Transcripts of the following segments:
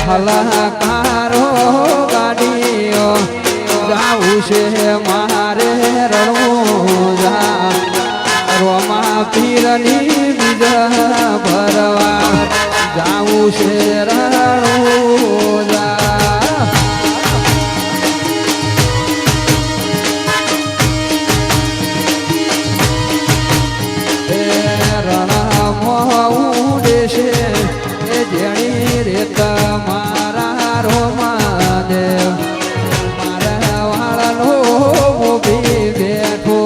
હલાકારો ગાડીઓ જાવું છે મારે રણુજા રોમા પીરની બીજા ભરવા જાવું છે રણુજા જેણી રે તમારા રોમાદેવ મારા વાળનો મોભી બેઠો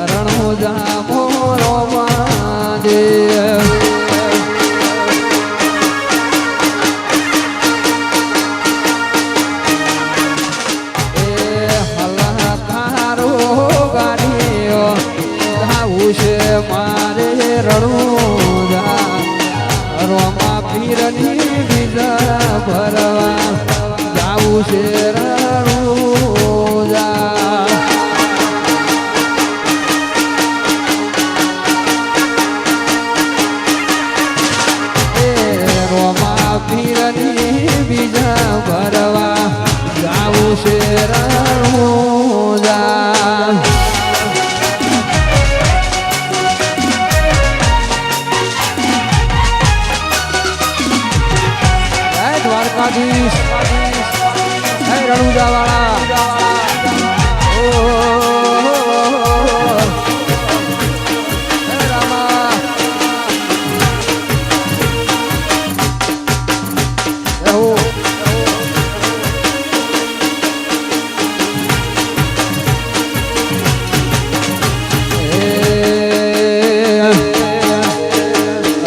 રણુજા રોમાદેવ એ હલાકારો ગાડીઓ જાવું છે મારે રણુજા રોમા પીરની બીજા ભરવા જાવું છે રણુજા એ રોમા પીરની બીજા ભરવા જાવું છે રણુજા દ્વારકાધીશ હે રણુજા વાળા ઓ હે રામા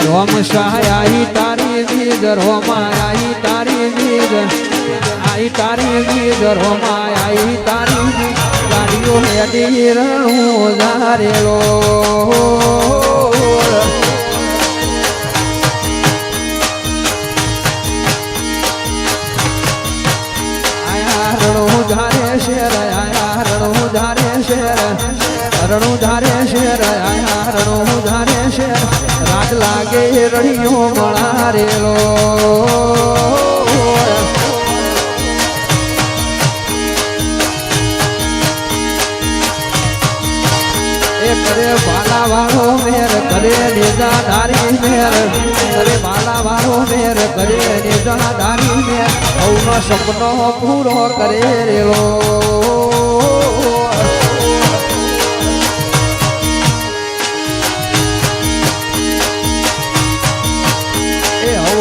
રોમ સહાય તારી વિદ રોમાય તારી વિદ આઈ તારી વિદ રોમાય આઈ તારી વિદ ગાડીઓ હેડી રણુજા રેલો આયા રણુજા રે શેર આયા રણુજા રે શેર રણુજા રે શેર આયા રણુજા રે શેર રાત લાગે રણિયો મળા રેલો એ કરે બાલા વાળો મેર કરે નેજા ધારી મેર કરે બાલા વાળો મેર કરે નેજા ધારી મેર અવનો સપનો પૂરો કરે રેલો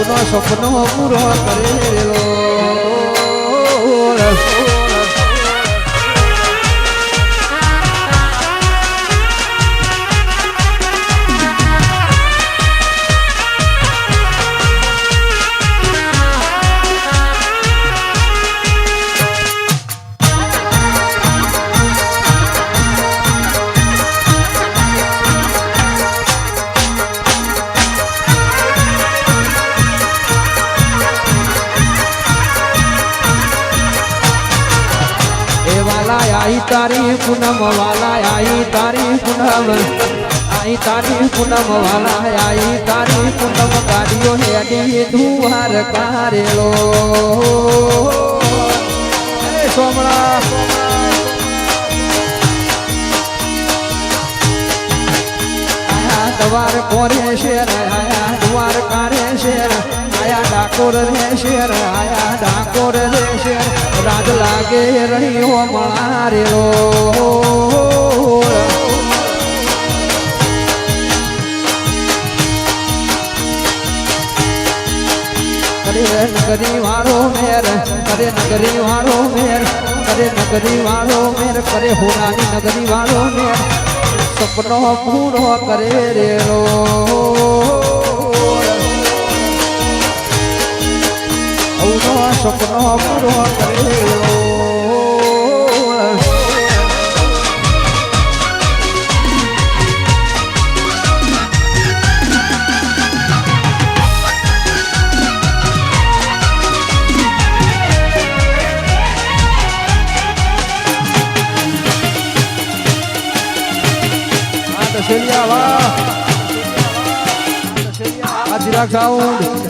નો સપનો પૂરો કરેલો आई तारी पूनम वाला आई तारी पूनम आई तारी पूनम वाला आई तारी पूनम गाड़ियों हेडी दुआर कारेलो सोमड़ा आया द्वार कोरे शेर आया द्वार कारे शेर आया डाकोर रे शेर आया डाकोर रे शेर राज लागे रहियो मारेलो करे नगरी वालो मेर करे नगरी वालो मेर करे नगरी वालो मेर करे होरानी नगरी वालो मेर सपनो पूरो करे रेलो सपनो पूरो करेलो दशेरिया वाह आज साउंड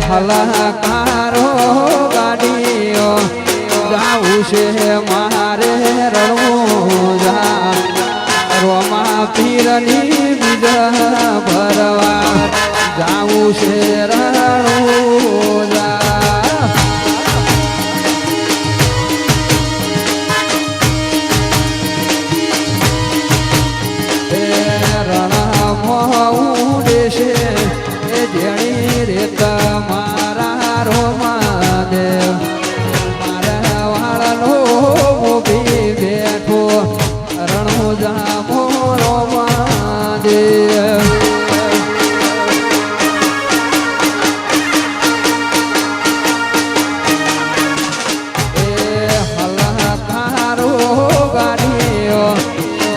હલાકારો ગાડીઓ જાવું છે મારે રણુજા રોમા પીરની બીજા ભરવા જાવું છે રણુજા જેણી રે તમારા રોમા દેવ મારા વાળનો ઉભી બેઠો રણુજા રોમા દેવ હલકારો ગાડીઓ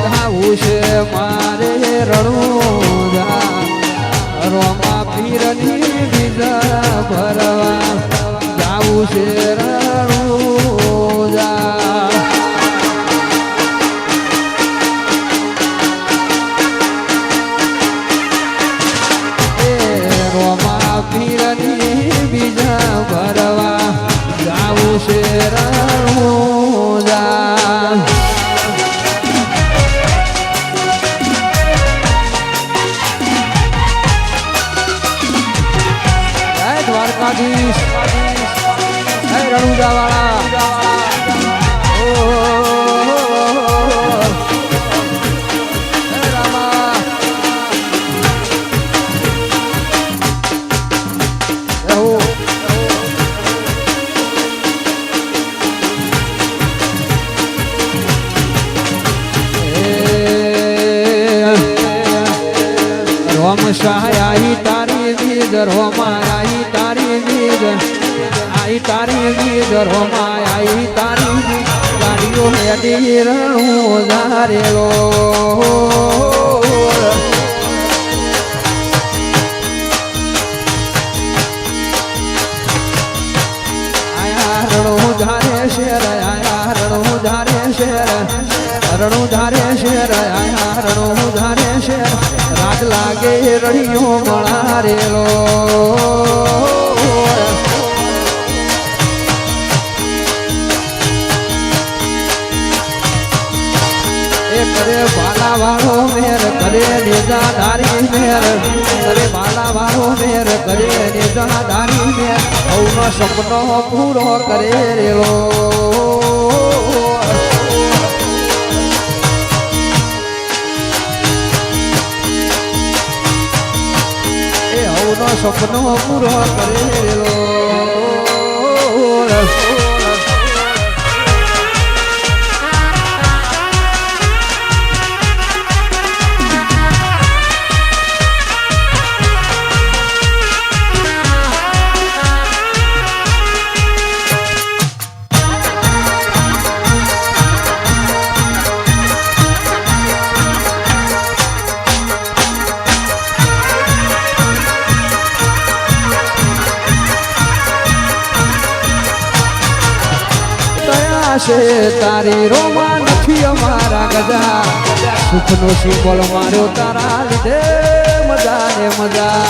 જાવું છે મારે રણુજા રોમા પીરની બીજા ભરવા જાવું છે રણુજા એ રોમા પીરની બીજા ભરવા જાવું છે રણુજા દ્વારકાધીશ રણુજા વાળા રામા રોમ સહાય તારી વિદ રોમાઈ તારી વિદ આઈ તારી વિદ રોમાઈ તારી વિદ ગાડીઓ હેડી રણુજા રેલો આયા રણુજા રે શેર આયા રણુજા રે શેર રણુજા રે શેર આયા રણુજા રે શેર રાત લાગે રણિયો મળા રેલો એ કરે બાલા વાળો મેર કરે નેજા ધારી મેર કરે બાલા વાળો મેર કરે નેજા ધારી મેર ઔનો સપનો પૂરો કરે રેલો સપનો પૂરો કરેલો છે તારી રોમા નથી અમારા ગજા સુખનો સિંબોલ માર્યો તારા લીધે મજા ને મજા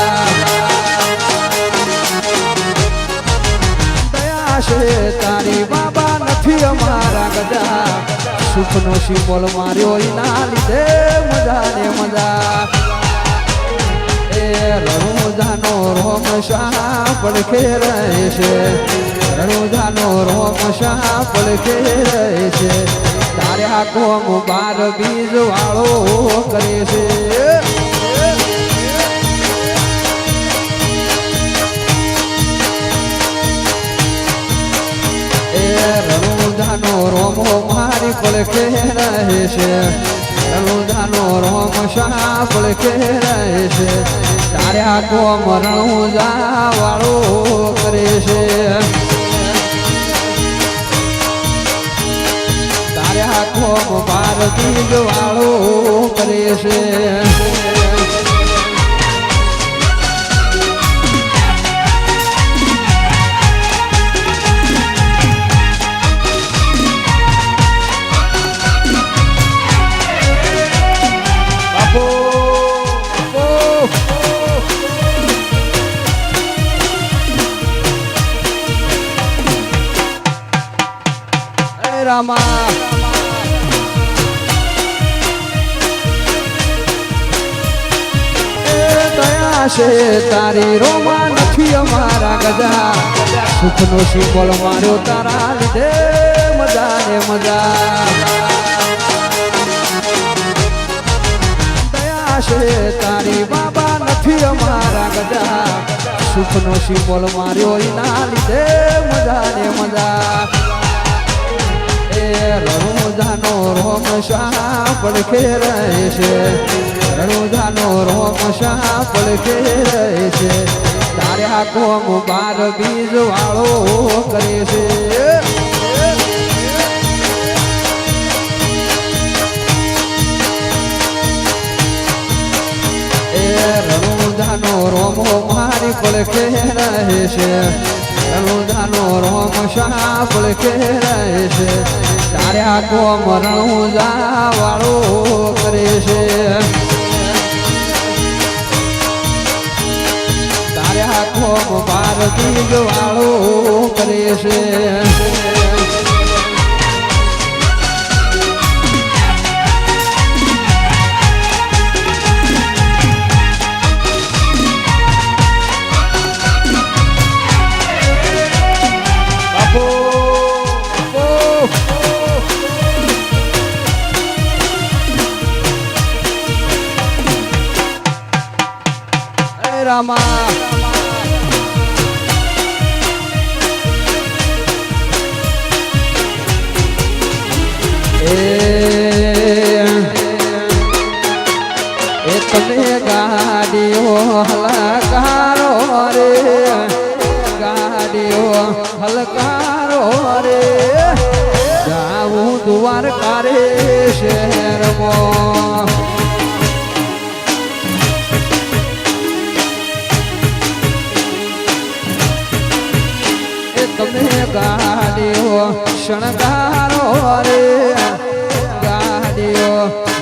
દયા છે તારી બાબા નથી અમારા ગજા સુખનો સિંબોલ માર્યો એના લીધે મજા ને મજા એ રણુજાનો રોમ શાહ પડખે રહે છે રણુજાનો રોમ શાહ પડખે રહે છે તારે આ કોમ બાર બીજ વાળો કરે છે એ રણુજાનો રોમો મારી પડખે રહે છે રણુજાનો રોમ શાહ પડખે રહે છે તારે આ કોમ રણુજા વાળો કરે છે કોમ બાર બીજ વાળો કરે છે રામા દયા છે તારી રોમાં નથી અમારા ગજા સુખનો સિંબોલ માર્યો તારા લીધે મજા ને મજા દયા છે તારી બાબા નથી અમારા ગજા સુખનો સિંબોલ માર્યો એના લીધે મજા ને મજા એ રણુજાનો રોમ શાહ પડખે રહે છે રણુજાનો રોમ શાહ પડખે રહે છે તારે આખો બાર બીજ વાળો કરે છે એ રણુજાનો રોમો મારી પડખે રહે છે રણુજાનો રોમ શાહ પડખે રહે છે તારે આખો રણુજા વાળો કરે છે તારે આખો બાર બીજ વાળો કરે છે રામા એ તમે ગાડીઓ હલકારો રે ગાડીઓ હલકારો રે જાવું દ્વારકા રે શહેરમાં તમે ગાડીઓ શણગારો રે ગાડીઓ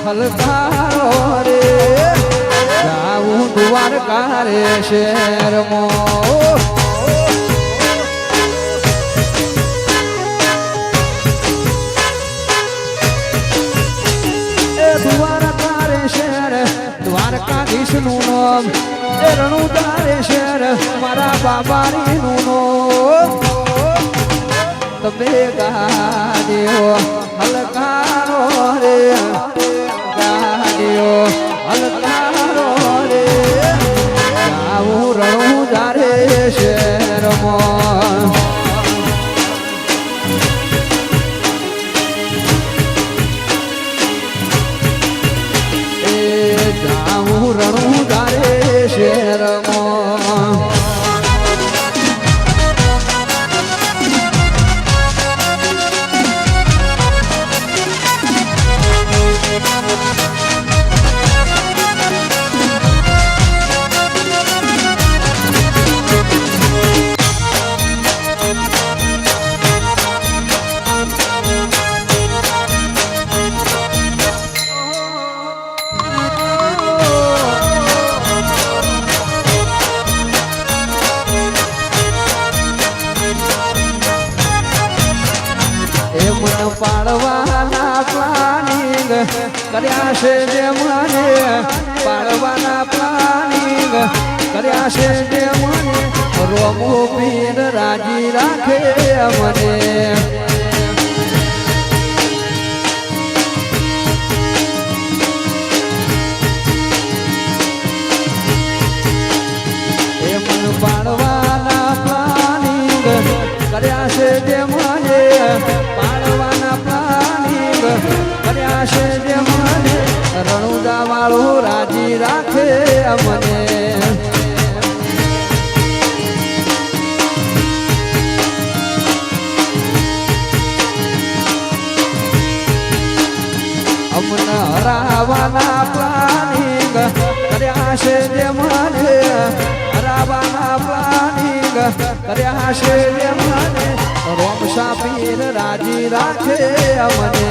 હલકારો રે જાવું દ્વારકા રે શહેરમાં એ દ્વારકા રે શહેર દ્વારકાધીશનું નામ એ રણુજા રે શહેર મારા બાબારીનું નામ તમે ગાડીઓ હલકારો રે ગાડીઓ હલકારો રે આવું રણુજા રે શહેરમાં એ જાવું રણુજા રે શહેરમાં પાડવાના પ્લાનિંગ કર્યા છે જે મને પાડવાના પ્લાનિંગ કર્યા છે જે મને રોમો પીર રાજી રાખે મને એ મન પાડવાના પ્લાનિંગ કર્યા છે જે મને પાડવાના પ્લાનિંગ કર્યા છે જે મને રણુજા વાળો રાજી રાખે મને અમને હરાવાના પ્લાનિંગ કર્યા છે જે મને હરાવાના પ્લાનિંગ કર્યા છે જે મને રોમશા પીર રાજી રાખે મને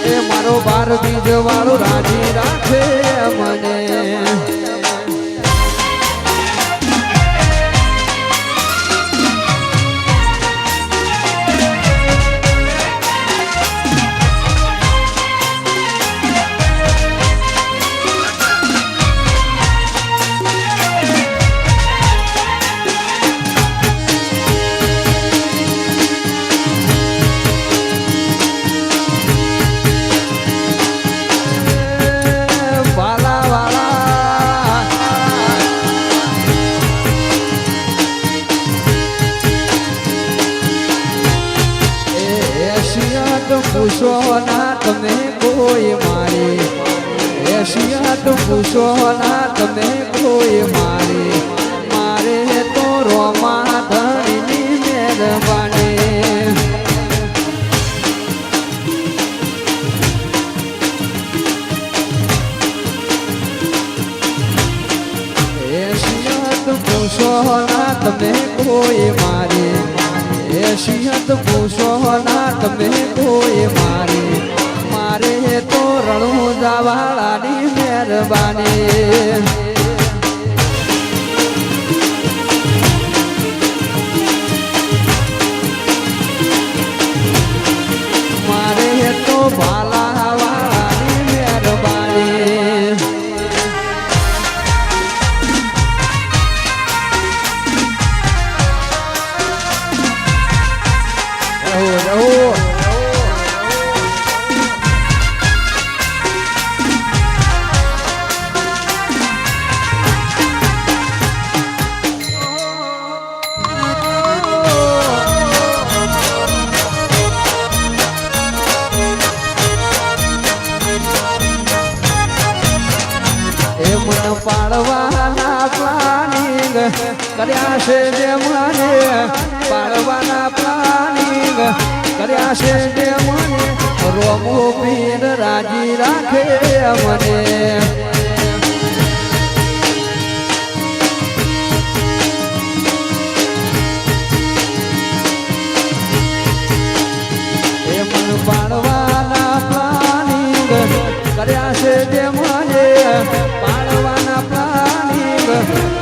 એ મારો બાર બીજ વાળો રાજી રાખે મને પૂછો ના તમે કોઈ મારી એશિયાત પૂછો ના તમે કોઈ મારી મારે તો રોમા ધણીની મહેરબાની એશિયાત પૂછો ના તમે કોઈ મારી એશિયત પૂછો ના તમે કોઈ મારી મારે તો રણુજા વાળાની મહેરબાની મારે તો ભાલા વાળાની મહેરબાની પાડવાના પ્લાનિંગ કર્યા છે જે મને પાડવાના પ્લાનિંગ કર્યા છે જે મને રોમો પીર રાજી રાખે મને પાડવાના પ્લાનિંગ કર્યા છે જે મને પાડવાના પ્લાનિંગ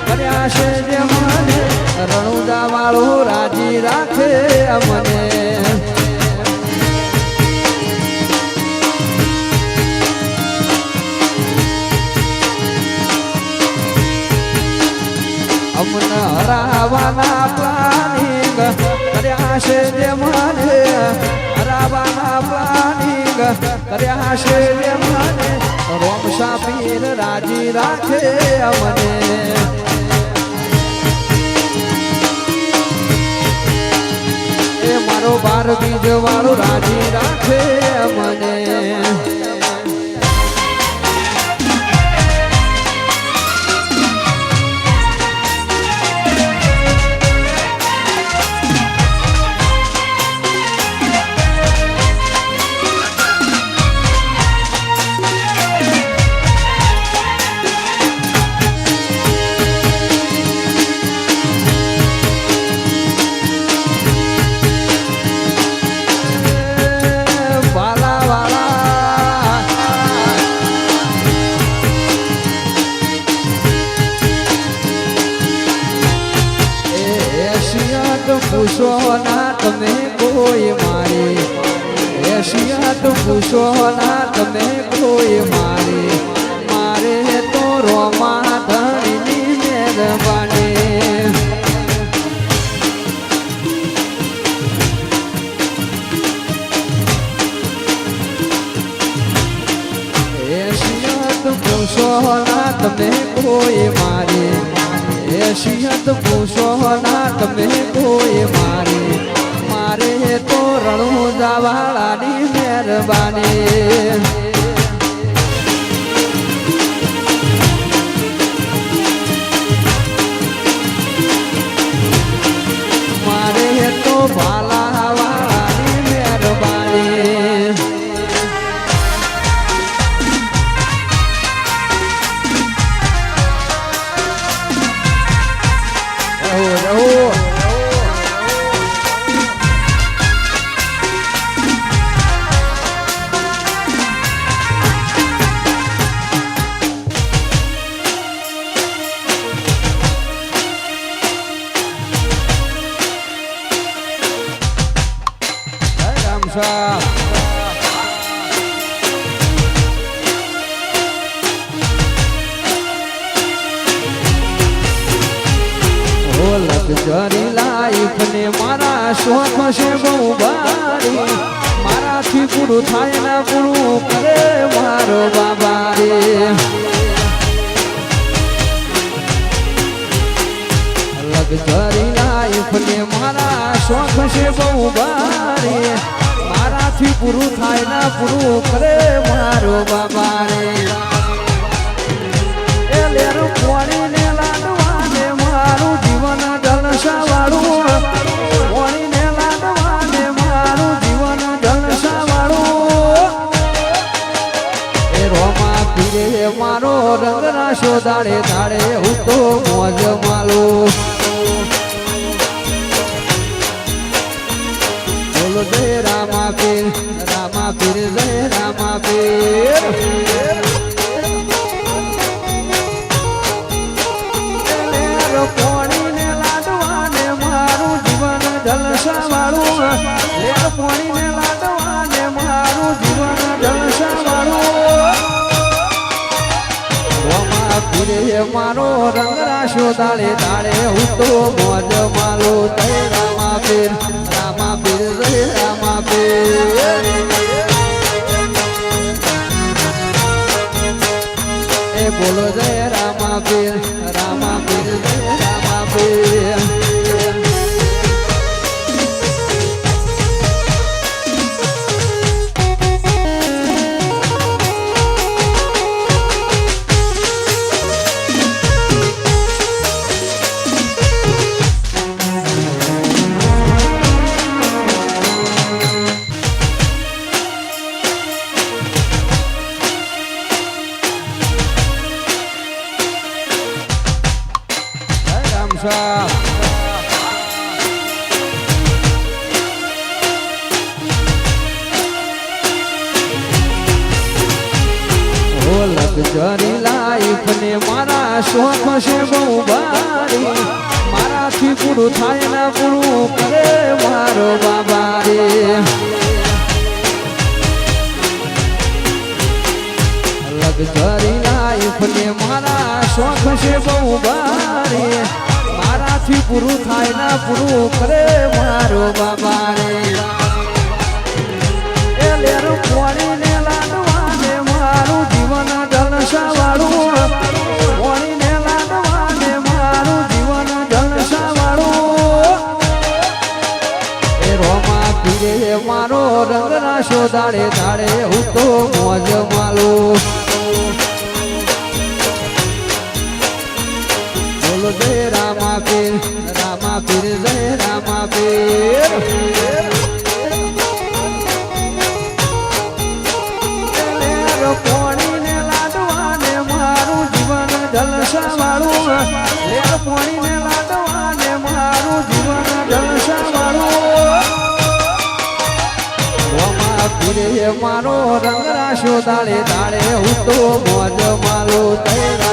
કર્યા છે જે મને રણુજા વાળો રાજી રાખે મને અમને હરાવાના પ્લાનિંગ કર્યા છે જે મને હરાવાના પ્લાનિંગ કર્યા છે જે મને રોમસા પીર રાજી રાખે મને એ મારો બાર બીજ વાળો રાજી રાખે મને પૂછો ના તમે કોઈ મારી એશિયાત પૂછો ના તમે કોઈ મારી મારે તો રોમા ધણીની મહેરબાની એશિયાત પૂછો ના તમે કોઈ મારી એશિયત પૂછો ના તમે કોઈ મારી મારે તો રણુજા વાળાની મહેરબાની મારે તો ભાલા વાળાની મહેરબાની લક્ઝરી લાઈફ ને મારા શોખ છે બહુ ભારી મારાથી પૂરું થાય ના પૂરું કરે મારો બાબા રે લક્ઝરી લાઈફ ને મારા શોખ છે બહુ ભારી મારા મારાથી પૂરું થાય ના પૂરું કરે મારો બાબા રે એ લેર પોણીને લાડવાને મારું જીવન જલસા વાળું પોણીને લાડવાને મારું જીવન જલસા વાળું એ રોમા પીરે મારો રંગ રાશો દાડે દાડે હું તો મોજ માલું બોલો જય રામા પીર જય રામા પીર પોણીને લાડવાને મારું જીવન જલસા વાળું લેર પોણીને લાડવાને મારું જીવન જલસા વાળું રોમા પીરે મારો રંગ રાશો દાડે દાડે હું તો મોજ માલો જય રામા પીર જય રામા પીર એ બોલો જય રામા પીર જય રામા પીર લક્ઝરી લાઈફ ને મારા શોખ છે બહુ ભારી મારાથી પૂરું થાય ના પૂરું કરે મારો બાબા રે લક્ઝરી લાઈફ ને મારા શોખ છે બહુ ભારી મારાથી પૂરું થાય ના પૂરું કરે મારો બાબા રે એ લેર પોણીને લાડવાને મારું જીવન જલસા વાળું પોણીને લાડવાને મારું જીવન જલસા વાળું એ રોમા પીરે મારો રંગ રાશો દાડે દાડે હું તો મોજ માલું બોલો જય રામા પીર જય રામા પીર પોણીને લાડવાને મારું જીવન જલસા વાળું લેર પોણીને લાડવાને મારું જીવન જલસા વાળું રોમા પીરે મારો રંગ રાશો દાડે દાડે હું તો મોજ માલો જય